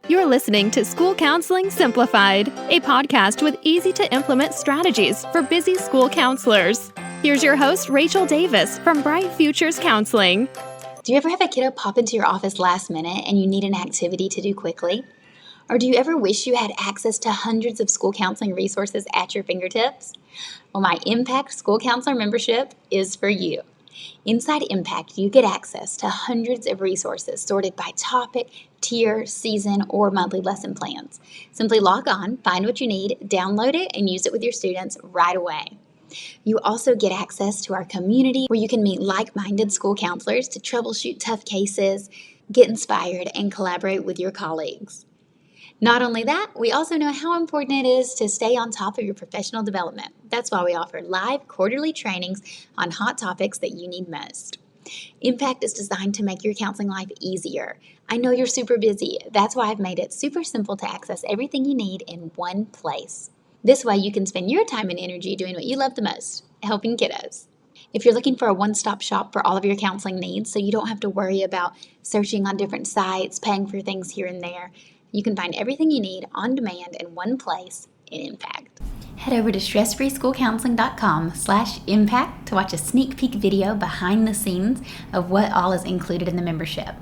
You're listening to School Counseling Simplified, a podcast with easy-to-implement strategies for busy school counselors. Here's your host, Rachel Davis from Bright Futures Counseling. Do you ever have a kiddo pop into your office last minute and you need an activity to do quickly? Or do you ever wish you had access to hundreds of school counseling resources at your fingertips? Well, my Impact School Counselor membership is for you. Inside Impact, you get access to hundreds of resources sorted by topic, tier, season, or monthly lesson plans. Simply log on, find what you need, download it, and use it with your students right away. You also get access to our community where you can meet like-minded school counselors to troubleshoot tough cases, get inspired, and collaborate with your colleagues. Not only that, we also know how important it is to stay on top of your professional development. That's why we offer live quarterly trainings on hot topics that you need most. Impact is designed to make your counseling life easier. I know you're super busy. That's why I've made it super simple to access everything you need in one place. This way you can spend your time and energy doing what you love the most, helping kiddos. If you're looking for a one-stop shop for all of your counseling needs so you don't have to worry about searching on different sites, paying for things here and there, you can find everything you need on demand in one place in Impact. Head over to stressfreeschoolcounseling.com/impact to watch a sneak peek video behind the scenes of what all is included in the membership.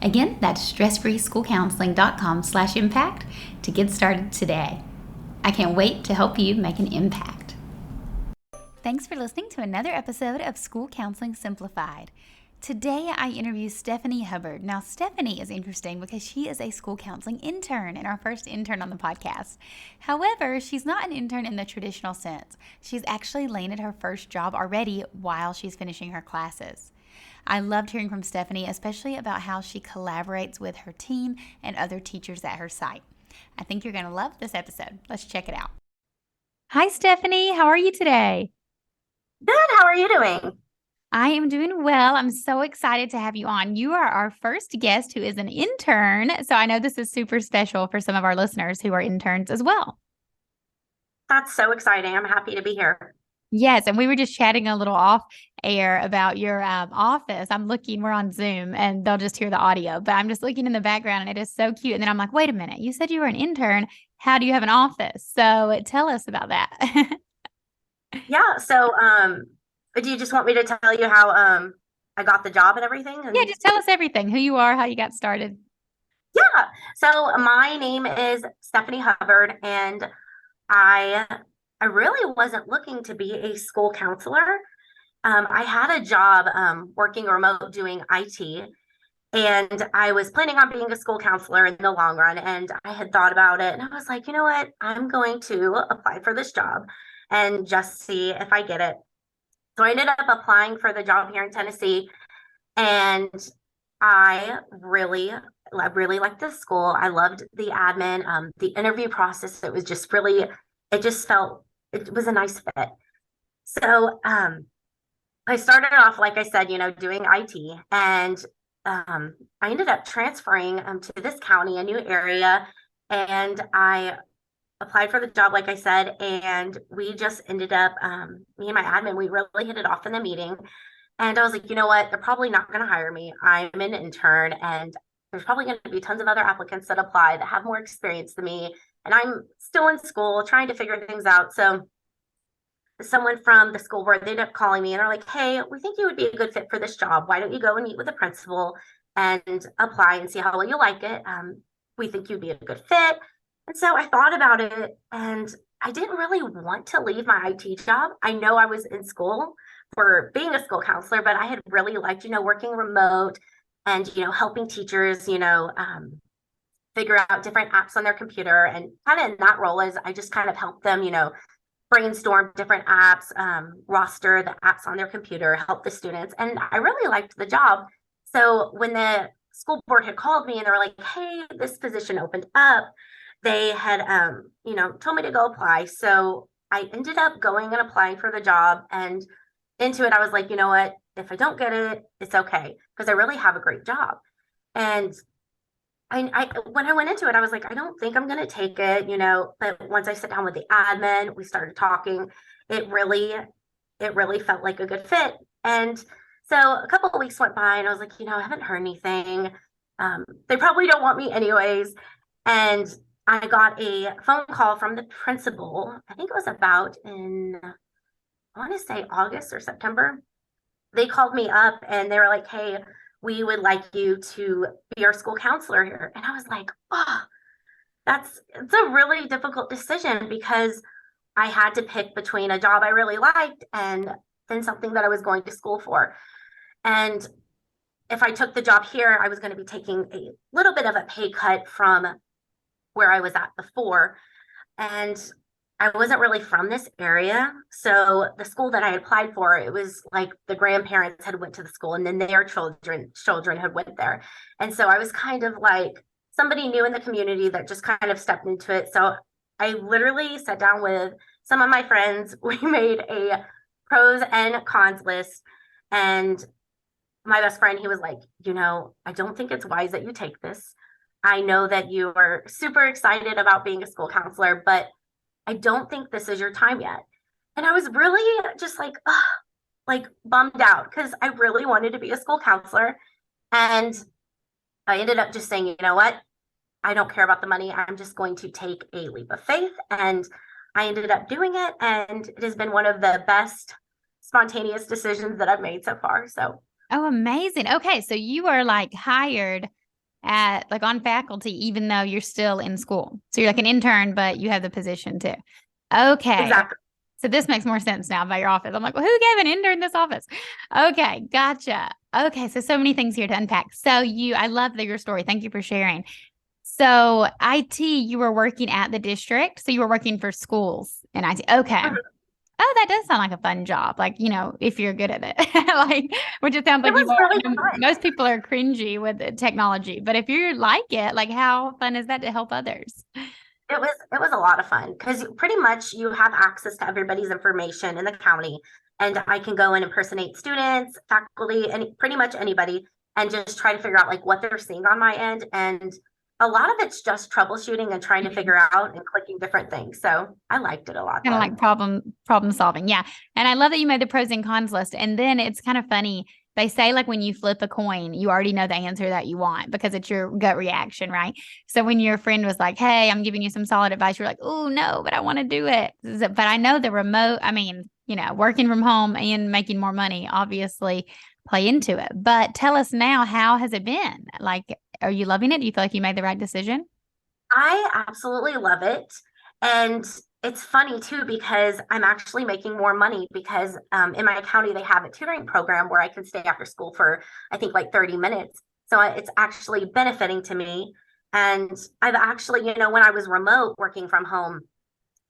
Again, that's stressfreeschoolcounseling.com/impact to get started today. I can't wait to help you make an impact. Thanks for listening to another episode of School Counseling Simplified. Today, I interview Stephanie Hubbard. Now, Stephanie is interesting because she is a school counseling intern and our first intern on the podcast. However, she's not an intern in the traditional sense. She's actually landed her first job already while she's finishing her classes. I loved hearing from Stephanie, especially about how she collaborates with her team and other teachers at her site. I think you're going to love this episode. Let's check it out. Hi, Stephanie. How are you today? Good. How are you doing? I am doing well. I'm so excited to have you on. You are our first guest who is an intern, so I know this is super special for some of our listeners who are interns as well. That's so exciting. I'm happy to be here. Yes, and we were just chatting a little off air about your office. I'm looking, we're on Zoom, and they'll just hear the audio, but I'm just looking in the background, and it is so cute. And then I'm like, wait a minute, you said you were an intern. How do you have an office? So tell us about that. Yeah, so do you just want me to tell you how I got the job and everything? Yeah, just tell us everything, who you are, how you got started. Yeah, so my name is Stephanie Hubbard, and I really wasn't looking to be a school counselor. I had a job working remote doing IT, and I was planning on being a school counselor in the long run, and I had thought about it, and I was like, you know what, I'm going to apply for this job and just see if I get it. So I ended up applying for the job here in Tennessee, and I really liked the school. I loved the admin, the interview process. It was just really, it just felt, it was a nice fit. So I started off, like I said, doing IT, and I ended up transferring to this county, a new area, and I applied for the job, like I said, and we just ended up, me and my admin, we really hit it off in the meeting. And I was like, you know what? They're probably not going to hire me. I'm an intern, and there's probably going to be tons of other applicants that apply that have more experience than me. And I'm still in school trying to figure things out. So someone from the school board, they ended up calling me and they're like, hey, we think you would be a good fit for this job. Why don't you go and meet with the principal and apply and see how well you like it? We think you'd be a good fit. And so I thought about it, and I didn't really want to leave my IT job. I know I was in school for being a school counselor, but I had really liked, working remote and, helping teachers, figure out different apps on their computer. And kind of in that role is I just kind of helped them, brainstorm different apps, roster the apps on their computer, help the students. And I really liked the job. So when the school board had called me and they were like, hey, this position opened up, they had, told me to go apply. So I ended up going and applying for the job, and into it, I was like, you know what, if I don't get it, it's okay, because I really have a great job. And I when I went into it, I was like, I don't think I'm going to take it, but once I sat down with the admin, we started talking, it really felt like a good fit. And so a couple of weeks went by, and I was like, I haven't heard anything. They probably don't want me anyways. And I got a phone call from the principal. I think it was about in, I want to say August or September. They called me up and they were like, "Hey, we would like you to be our school counselor here." And I was like, "Oh, it's a really difficult decision because I had to pick between a job I really liked and then something that I was going to school for." And if I took the job here, I was going to be taking a little bit of a pay cut from where I was at before. And I wasn't really from this area. So the school that I applied for, it was like the grandparents had went to the school and then their children had went there. And so I was kind of like somebody new in the community that just kind of stepped into it. So I literally sat down with some of my friends. We made a pros and cons list. And my best friend, he was like, I don't think it's wise that you take this. I know that you are super excited about being a school counselor, but I don't think this is your time yet. And I was really just like bummed out because I really wanted to be a school counselor. And I ended up just saying, you know what? I don't care about the money. I'm just going to take a leap of faith. And I ended up doing it. And it has been one of the best spontaneous decisions that I've made so far. So, oh, amazing. Okay. So you are like hired at like on faculty, even though you're still in school. So you're like an intern, but you have the position too. Okay. exactly. So this makes more sense now about your office. I'm like, well, who gave an intern this office? Okay. Gotcha. Okay. So many things here to unpack. So I love your story. Thank you for sharing. So IT, you were working at the district. So you were working for schools in IT. Okay. Mhm. Oh, that does sound like a fun job. Like, if you're good at it, like, which it sounds It like you was are. really fun. Most people are cringy with the technology, but if you like it, like, how fun is that to help others? It was a lot of fun because pretty much you have access to everybody's information in the county, and I can go and impersonate students, faculty, and pretty much anybody, and just try to figure out like what they're seeing on my end. And a lot of it's just troubleshooting and trying to figure out and clicking different things. So I liked it a lot. Kind of like problem solving. Yeah. And I love that you made the pros and cons list. And then it's kind of funny. They say like when you flip a coin, you already know the answer that you want because it's your gut reaction, right? So when your friend was like, "Hey, I'm giving you some solid advice," you're like, "Oh no, but I want to do it." But I know the remote, working from home and making more money obviously play into it. But tell us now, how has it been? Like, are you loving it? Do you feel like you made the right decision? I absolutely love it. And it's funny too because I'm actually making more money because in my county they have a tutoring program where I can stay after school for I think like 30 minutes. So it's actually benefiting to me. And I've actually, when I was remote working from home,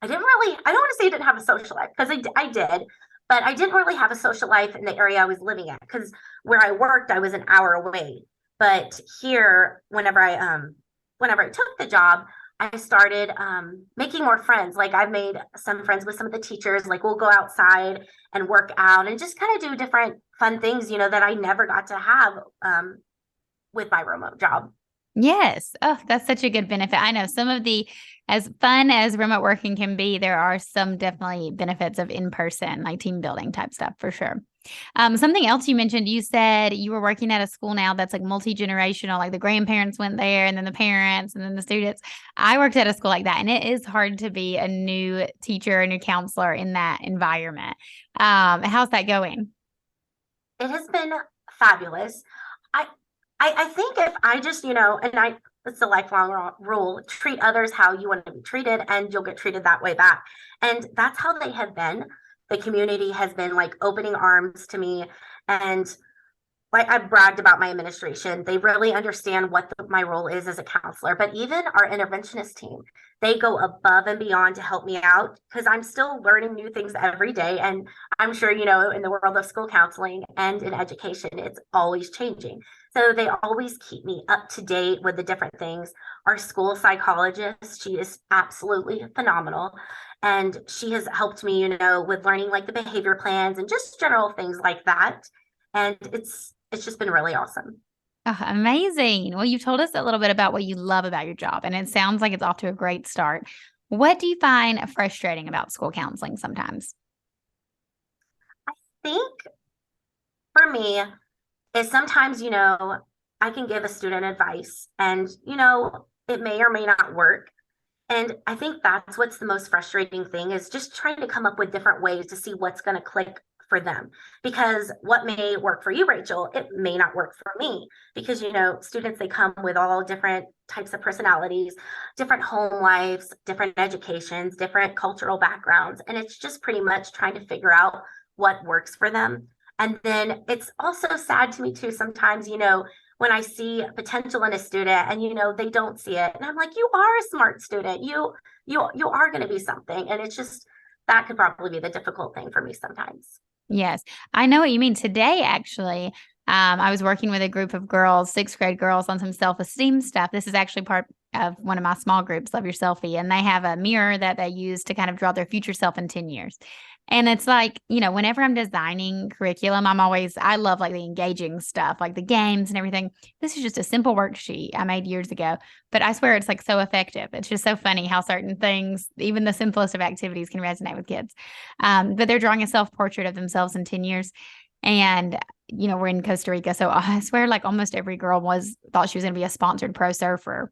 I don't want to say I didn't have a social life because I did, but I didn't really have a social life in the area I was living at because where I worked, I was an hour away. But here, whenever I took the job, I started making more friends. Like I've made some friends with some of the teachers. Like we'll go outside and work out and just kind of do different fun things, that I never got to have with my remote job. Yes. Oh, that's such a good benefit. I know as fun as remote working can be, there are some definitely benefits of in-person, like team building type stuff for sure. Something else you mentioned, you said you were working at a school now that's like multi-generational, like the grandparents went there and then the parents and then the students. I worked at a school like that, and it is hard to be a new teacher, a new counselor in that environment. How's that going? It has been fabulous. I I think if I just, it's a lifelong rule, treat others how you want to be treated and you'll get treated that way back. And that's how they have been. The community has been like opening arms to me. And like I bragged about my administration. They really understand what my role is as a counselor, but even our interventionist team, they go above and beyond to help me out because I'm still learning new things every day. And I'm sure, in the world of school counseling and in education, it's always changing. So they always keep me up to date with the different things. Our school psychologist, she is absolutely phenomenal. And she has helped me, with learning like the behavior plans and just general things like that. And it's just been really awesome. Oh, amazing. Well, you've told us a little bit about what you love about your job, and it sounds like it's off to a great start. What do you find frustrating about school counseling sometimes? I think for me is sometimes, I can give a student advice and, it may or may not work. And I think that's what's the most frustrating thing, is just trying to come up with different ways to see what's going to click for them. Because what may work for you, Rachel, it may not work for me. Because, students, they come with all different types of personalities, different home lives, different educations, different cultural backgrounds. And it's just pretty much trying to figure out what works for them. And then it's also sad to me too sometimes, when I see potential in a student and, they don't see it. And I'm like, you are a smart student. You are going to be something. And it's just, that could probably be the difficult thing for me sometimes. Yes, I know what you mean. Today, actually, I was working with a group of girls, 6th grade girls, on some self-esteem stuff. This is actually part of one of my small groups, Love Your Selfie. And they have a mirror that they use to kind of draw their future self in 10 years. And it's like, whenever I'm designing curriculum, I love like the engaging stuff, like the games and everything. This is just a simple worksheet I made years ago, but I swear it's like so effective. It's just so funny how certain things, even the simplest of activities, can resonate with kids. But they're drawing a self-portrait of themselves in 10 years. And, we're in Costa Rica. So I swear like almost every girl thought she was going to be a sponsored pro surfer,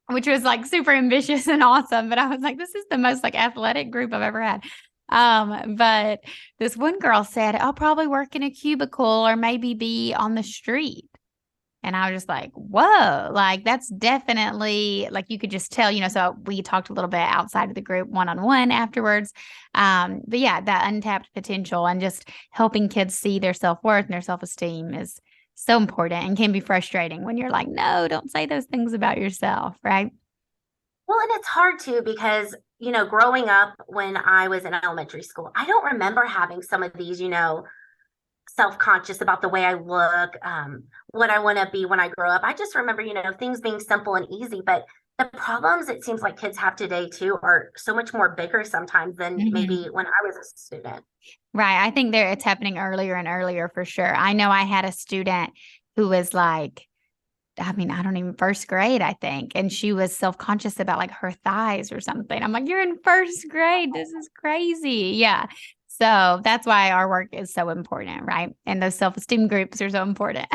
which was like super ambitious and awesome. But I was like, this is the most like athletic group I've ever had. But this one girl said, I'll probably work in a cubicle or maybe be on the street. And I was just like, whoa, like that's definitely, like you could just tell, so we talked a little bit outside of the group one-on-one afterwards. But yeah, that untapped potential and just helping kids see their self-worth and their self-esteem is so important and can be frustrating when you're like, no, don't say those things about yourself, right? Well, and it's hard too, because, growing up when I was in elementary school, I don't remember having some of these, self-conscious about the way I look, what I want to be when I grow up. I just remember, things being simple and easy, but the problems it seems like kids have today too are so much more bigger sometimes than maybe when I was a student. Right. I think it's happening earlier and earlier for sure. I know I had a student who was like, I don't even, 1st grade, I think. And she was self-conscious about like her thighs or something. I'm like, you're in 1st grade. This is crazy. Yeah. So that's why our work is so important, right? And those self-esteem groups are so important.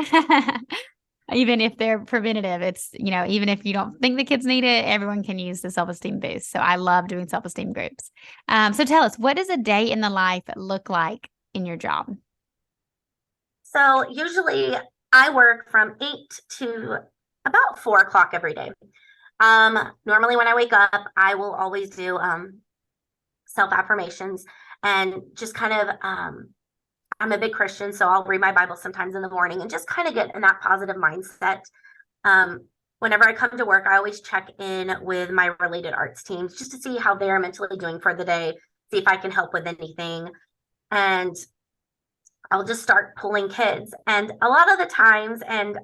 Even if they're preventative, it's, even if you don't think the kids need it, everyone can use the self-esteem boost. So I love doing self-esteem groups. So tell us, what does a day in the life look like in your job? So usually I work from 8 to about 4 o'clock every day. Normally when I wake up, I will always do self-affirmations and just kind of, I'm a big Christian, so I'll read my Bible sometimes in the morning and just kind of get in that positive mindset. Whenever I come to work, I always check in with my related arts teams just to see how they're mentally doing for the day, see if I can help with anything. And I'll just start pulling kids. And a lot of the times, and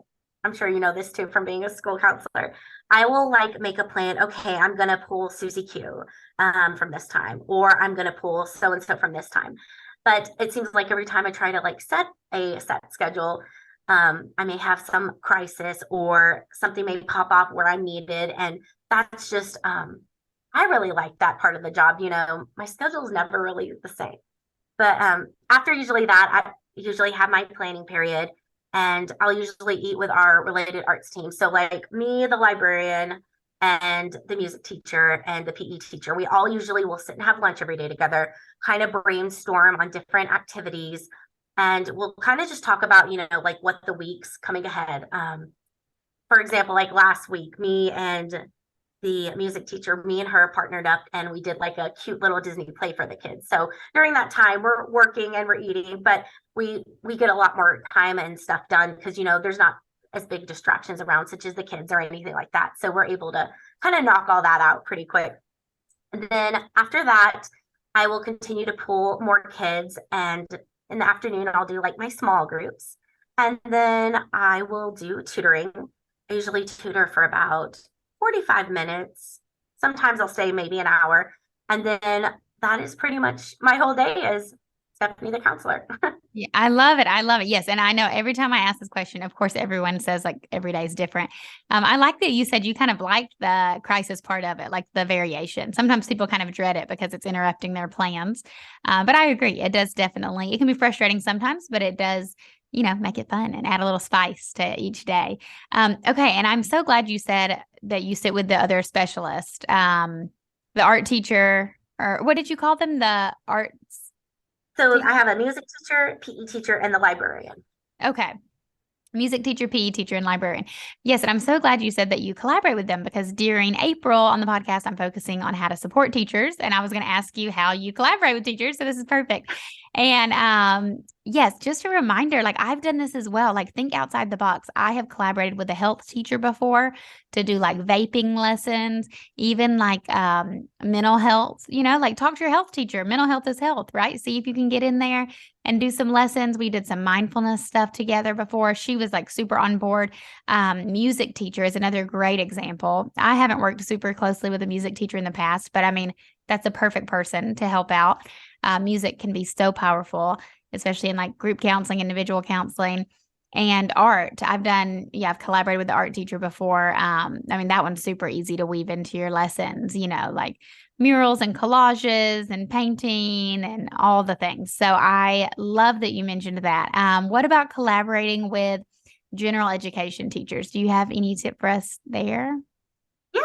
I'm sure you know this too from being a school counselor, I will like make a plan. Okay, I'm going to pull Susie Q from this time, or I'm going to pull so-and-so from this time. But it seems like every time I try to like set a set schedule, I may have some crisis or something may pop up where I'm needed. And that's just, I really like that part of the job. My schedule is never really the same. But after usually that, I usually have my planning period, and I'll usually eat with our related arts team. So like me, the librarian, and the music teacher and the PE teacher, we all usually will sit and have lunch every day together, kind of brainstorm on different activities. And we'll kind of just talk about, like what the week's coming ahead. For example, like last week, me and the music teacher, me and her partnered up and we did like a cute little Disney play for the kids. So during that time, we're working and we're eating, but we get a lot more time and stuff done because, there's not as big distractions around, such as the kids or anything like that. So we're able to kind of knock all that out pretty quick. And then after that, I will continue to pull more kids. And in the afternoon, I'll do like my small groups. And then I will do tutoring. I usually tutor for about 45 minutes. Sometimes I'll stay maybe an hour. And then that is pretty much my whole day is Stephanie the counselor. Yeah, I love it. I love it. Yes. And I know every time I ask this question, of course, everyone says like every day is different. I like that you said you kind of liked the crisis part of it, like the variation. Sometimes people kind of dread it because it's interrupting their plans. But I agree. It does definitely, it can be frustrating sometimes, but it does, make it fun and add a little spice to each day. Okay. And I'm so glad you said that you sit with the other specialist, the art teacher, or what did you call them? The arts. So I have a music teacher, PE teacher, and the librarian. Okay. Music teacher, PE teacher, and librarian. Yes, and I'm so glad you said that you collaborate with them, because during April on the podcast, I'm focusing on how to support teachers, and I was going to ask you how you collaborate with teachers, so this is perfect. And yes, just a reminder, like I've done this as well. Like think outside the box. I have collaborated with a health teacher before to do like vaping lessons, even like mental health, like talk to your health teacher. Mental health is health, right? See if you can get in there and do some lessons. We did some mindfulness stuff together before. She was like super on board. Music teacher is another great example. I haven't worked super closely with a music teacher in the past, but I mean, that's a perfect person to help out. Music can be so powerful, especially in like group counseling, individual counseling, and art. I've collaborated with the art teacher before. I mean, that one's super easy to weave into your lessons, like murals and collages and painting and all the things. So I love that you mentioned that. What about collaborating with general education teachers? Do you have any tip for us there? Yeah.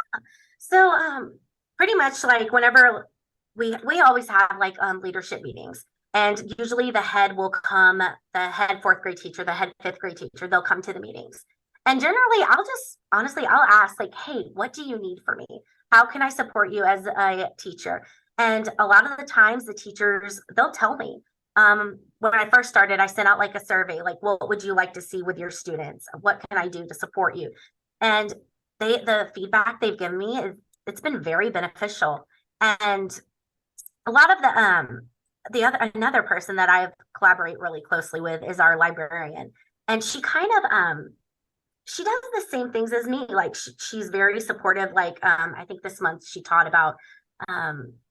So pretty much like whenever we always have like leadership meetings, and usually the head will come, the head fourth grade teacher, the head fifth grade teacher, they'll come to the meetings. And generally I'll ask like, hey, what do you need from me? How can I support you as a teacher? And a lot of the times the teachers, they'll tell me. When I first started, I sent out like a survey, like, what would you like to see with your students? What can I do to support you? And the feedback they've given me it's been very beneficial. And a lot of another person that I collaborate really closely with is our librarian. And she kind of she does the same things as me. Like she's very supportive. Like I think this month she taught about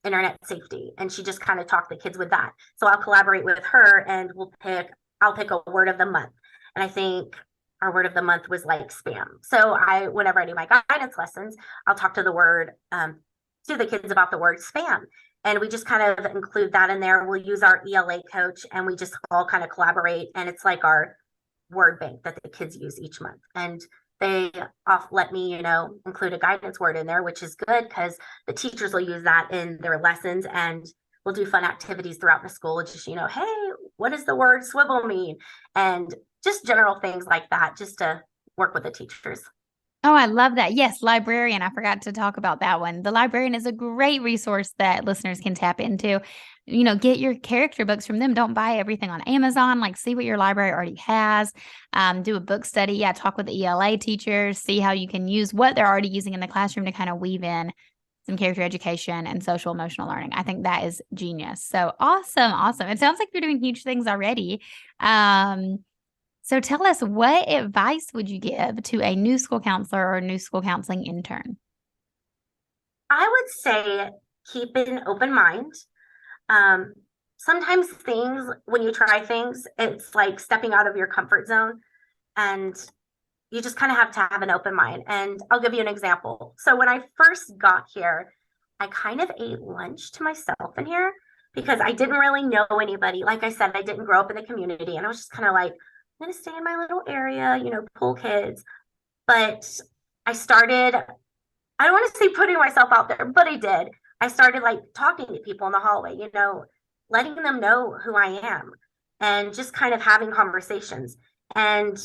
internet safety, and she just kind of talked the kids with that. So I'll collaborate with her, and I'll pick a word of the month. And I think our word of the month was like spam. So whenever I do my guidance lessons, I'll talk to the kids about the word spam. And we just kind of include that in there. We'll use our ELA coach, and we just all kind of collaborate. And it's like our word bank that the kids use each month. And they let me, include a guidance word in there, which is good because the teachers will use that in their lessons, and we'll do fun activities throughout the school. Just, hey, what does the word swivel mean? And just general things like that, just to work with the teachers. Oh, I love that. Yes, librarian. I forgot to talk about that one. The librarian is a great resource that listeners can tap into. Get your character books from them. Don't buy everything on Amazon. Like, see what your library already has. Do a book study. Yeah, talk with the ELA teachers. See how you can use what they're already using in the classroom to kind of weave in some character education and social emotional learning. I think that is genius. So awesome. It sounds like you're doing huge things already. So tell us, what advice would you give to a new school counselor or a new school counseling intern? I would say keep an open mind. Sometimes when you try things, it's like stepping out of your comfort zone, and you just kind of have to have an open mind. And I'll give you an example. So when I first got here, I kind of ate lunch to myself in here because I didn't really know anybody. Like I said, I didn't grow up in the community, and I was just kind of like, I'm going to stay in my little area, pull kids. But I don't want to say putting myself out there, but I did. I started like talking to people in the hallway, letting them know who I am, and just kind of having conversations and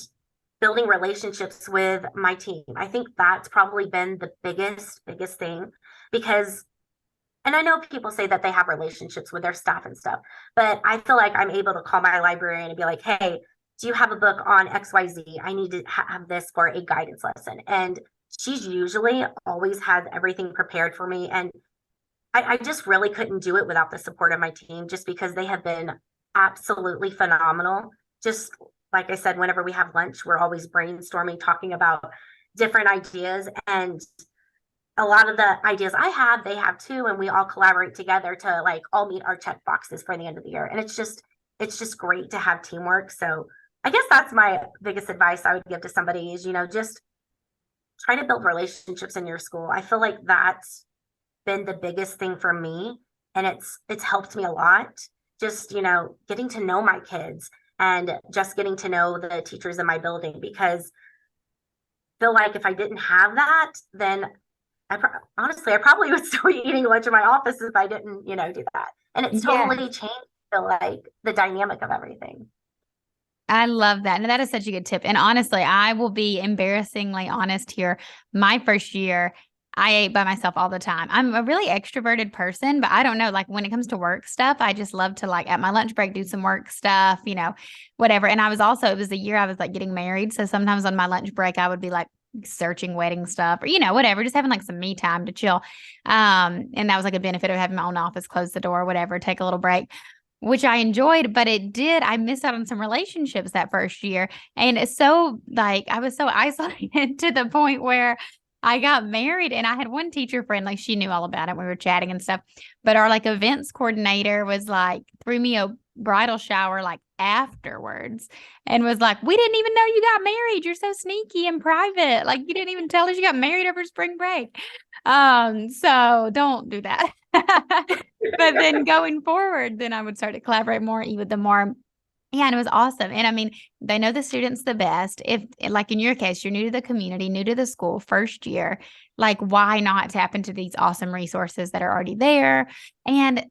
building relationships with my team. I think that's probably been the biggest thing, because, and I know people say that they have relationships with their staff and stuff, but I feel like I'm able to call my librarian and be like, hey, do you have a book on XYZ? I need to have this for a guidance lesson. And she's usually always has everything prepared for me. And I just really couldn't do it without the support of my team, just because they have been absolutely phenomenal. Just like I said, whenever we have lunch, we're always brainstorming, talking about different ideas. And a lot of the ideas I have, they have too. And we all collaborate together to like all meet our check boxes for the end of the year. And it's just great to have teamwork. So I guess that's my biggest advice I would give to somebody is, just try to build relationships in your school. I feel like that's been the biggest thing for me. And it's helped me a lot. Just, getting to know my kids and just getting to know the teachers in my building, because feel like if I didn't have that, then honestly, I probably would still be eating lunch in my office if I didn't, do that. And it's Yeah. totally changed, I feel like, the dynamic of everything. I love that. And that is such a good tip. And honestly, I will be embarrassingly honest here. My first year, I ate by myself all the time. I'm a really extroverted person, but I don't know, like when it comes to work stuff, I just love to like at my lunch break do some work stuff, whatever. And it was the year I was like getting married. So sometimes on my lunch break, I would be like searching wedding stuff or, whatever, just having like some me time to chill. And that was like a benefit of having my own office, close the door, whatever, take a little break, which I enjoyed, but I missed out on some relationships that first year. And it's so like, I was so isolated to the point where I got married and I had one teacher friend, like she knew all about it. We were chatting and stuff, but our like events coordinator was like, threw me a bridal shower like afterwards and was like, we didn't even know you got married. You're so sneaky and private. Like you didn't even tell us you got married over spring break. So don't do that. But then going forward, then I would start to collaborate more, even the more. Yeah, and it was awesome. And I mean, they know the students the best. If like in your case, you're new to the community, new to the school, first year, like why not tap into these awesome resources that are already there? And,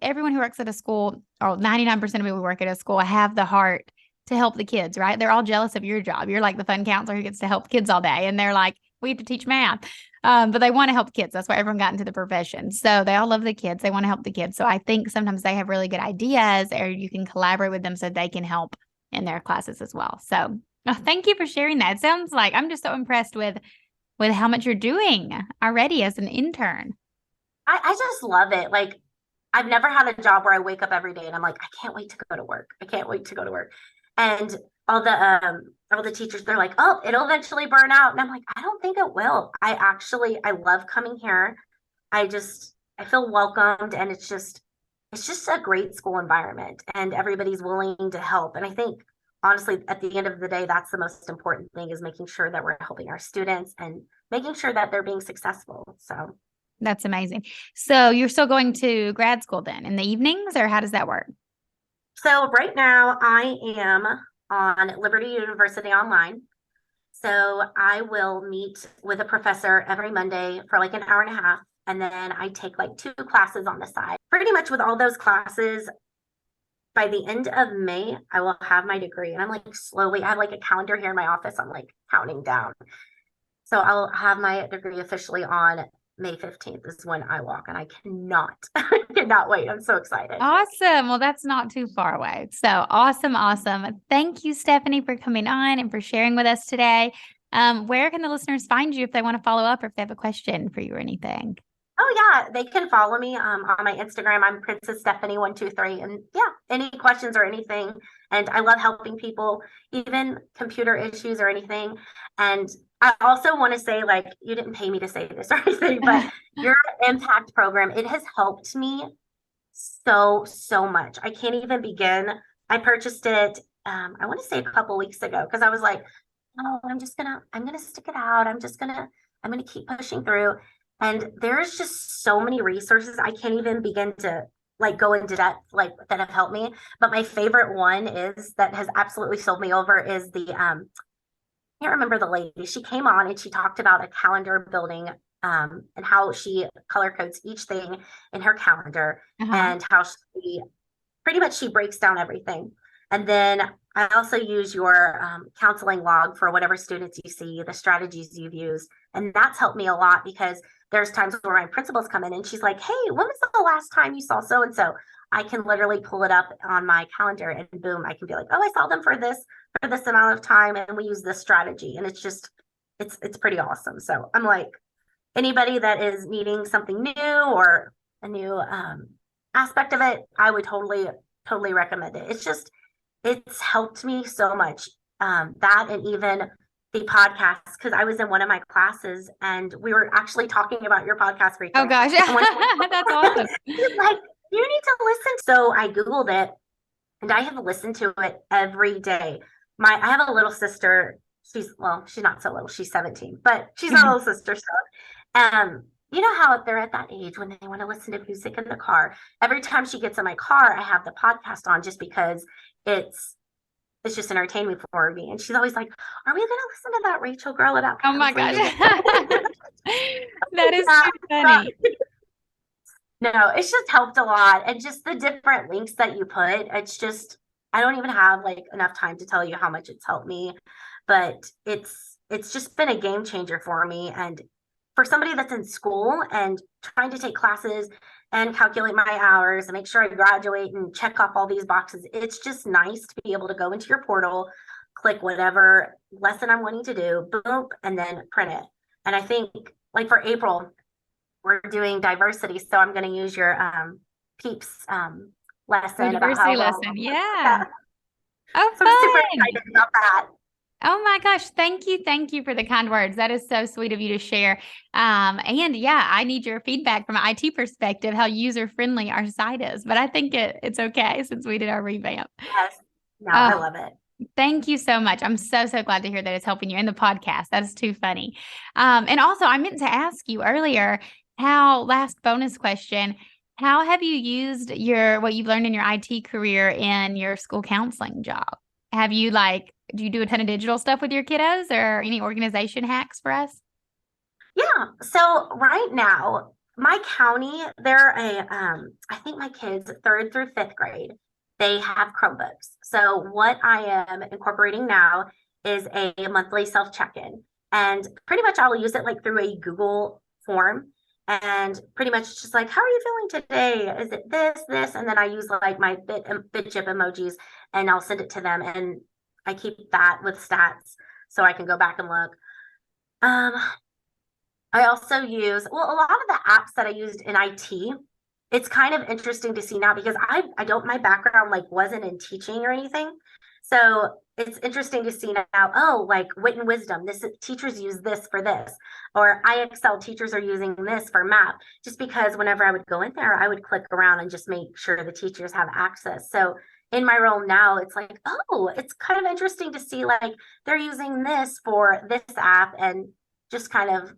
everyone who works at a school, or 99% of people who work at a school have the heart to help the kids, right? They're all jealous of your job. You're like the fun counselor who gets to help kids all day. And they're like, we have to teach math. But they want to help kids. That's why everyone got into the profession. So they all love the kids. They want to help the kids. So I think sometimes they have really good ideas or you can collaborate with them so they can help in their classes as well. So thank you for sharing that. It sounds like I'm just so impressed with how much you're doing already as an intern. I just love it. Like I've never had a job where I wake up every day and I'm like, I can't wait to go to work. I can't wait to go to work. And all the teachers, they're like, oh, it'll eventually burn out. And I'm like, I don't think it will. I love coming here. I feel welcomed and it's just a great school environment and everybody's willing to help. And I think honestly, at the end of the day, that's the most important thing is making sure that we're helping our students and making sure that they're being successful. So that's amazing. So you're still going to grad school then in the evenings or how does that work? So right now I am on Liberty University Online. So I will meet with a professor every Monday for like an hour and a half. And then I take like 2 classes on the side. Pretty much with all those classes, by the end of May, I will have my degree. And I'm like I have like a calendar here in my office. I'm like counting down. So I'll have my degree officially on May 15th is when I walk. And I cannot wait. I'm so excited. Awesome. Well, that's not too far away. So awesome. Thank you, Stephanie, for coming on and for sharing with us today. Where can the listeners find you if they want to follow up or if they have a question for you or anything? Oh yeah, they can follow me on my Instagram. I'm Princess Stephanie 123, and yeah, any questions or anything. And I love helping people, even computer issues or anything. And I also want to say, like, you didn't pay me to say this or anything, but your impact program, it has helped me so much. I can't even begin. I purchased it. I want to say a couple weeks ago because I was like, oh, I'm gonna stick it out. I'm gonna keep pushing through. And there's just so many resources. I can't even begin to like go into depth like that have helped me. But my favorite one is that has absolutely sold me over is the I can't remember the lady. She came on and she talked about a calendar building and how she color codes each thing in her calendar and how she breaks down everything. And then I also use your counseling log for whatever students you see, the strategies you've used. And that's helped me a lot because there's times where my principals come in and she's like, hey, when was the last time you saw so-and-so? I can literally pull it up on my calendar and boom, I can be like, oh, I saw them for this amount of time. And we use this strategy. And it's just, it's pretty awesome. So I'm like, anybody that is needing something new or a new aspect of it, I would totally recommend it. It's helped me so much. That and even the podcast, because I was in one of my classes and we were actually talking about your podcast. Rachel. Oh gosh, that's awesome. Like, you need to listen. So I Googled it and I have listened to it every day. I have a little sister. She's not so little. She's 17, but she's my little sister. So, you know how they're at that age when they want to listen to music in the car. Every time she gets in my car, I have the podcast on just because it's it's just entertainment for me. And she's always like, are we going to listen to that Rachel girl about Oh my gosh. counseling? That is so funny. No, it's just helped a lot. And just the different links that you put, it's just, I don't even have like enough time to tell you how much it's helped me, but it's just been a game changer for me. And for somebody that's in school and trying to take classes and calculate my hours and make sure I graduate and check off all these boxes, it's just nice to be able to go into your portal, click whatever lesson I'm wanting to do, boom, and then print it. And I think like for April, we're doing diversity. So I'm going to use your PEEPS lesson. Diversity lesson. Yeah. Oh, so I'm super fun. excited about that. Oh my gosh. Thank you. Thank you for the kind words. That is so sweet of you to share. And yeah, I need your feedback from an IT perspective, how user-friendly our site is. But I think it's okay since we did our revamp. Yes. No, I love it. Thank you so much. I'm so glad to hear that it's helping you in the podcast. That is too funny. And also, I meant to ask you earlier, last bonus question, how have you used what you've learned in your IT career in your school counseling job? Have you do you do a ton of digital stuff with your kiddos or any organization hacks for us? Yeah. So right now, my county, I think my kids, 3rd through 5th grade, they have Chromebooks. So what I am incorporating now is a monthly self-check-in. And pretty much I will use it like through a Google form. And pretty much just like, how are you feeling today? Is it this? And then I use like my BitChip emojis and I'll send it to them. And I keep that with stats so I can go back and look. I also use, a lot of the apps that I used in IT, it's kind of interesting to see now because my background like wasn't in teaching or anything. So it's interesting to see now, like Wit and Wisdom, teachers use this for this, or IXL teachers are using this for math, just because whenever I would go in there, I would click around and just make sure the teachers have access. So in my role now, it's like, it's kind of interesting to see like they're using this for this app and just kind of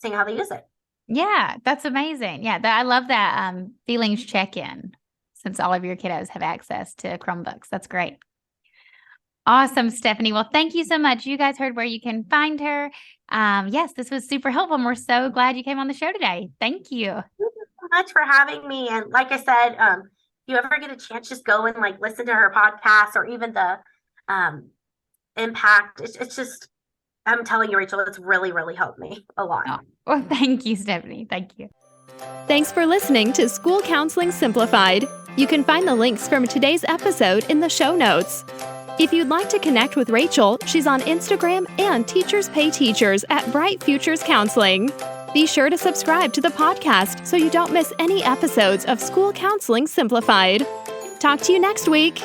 seeing how they use it. Yeah, that's amazing. Yeah, I love that feelings check-in since all of your kiddos have access to Chromebooks. That's great. Awesome, Stephanie. Well, thank you so much. You guys heard where you can find her. Yes, this was super helpful. And we're so glad you came on the show today. Thank you. Thank you so much for having me. And like I said, if you ever get a chance, just go and like listen to her podcast or even the Impact. It's just, I'm telling you, Rachel, it's really, really helped me a lot. Oh, well, thank you, Stephanie. Thank you. Thanks for listening to School Counseling Simplified. You can find the links from today's episode in the show notes. If you'd like to connect with Rachel, she's on Instagram and Teachers Pay Teachers at Bright Futures Counseling. Be sure to subscribe to the podcast so you don't miss any episodes of School Counseling Simplified. Talk to you next week.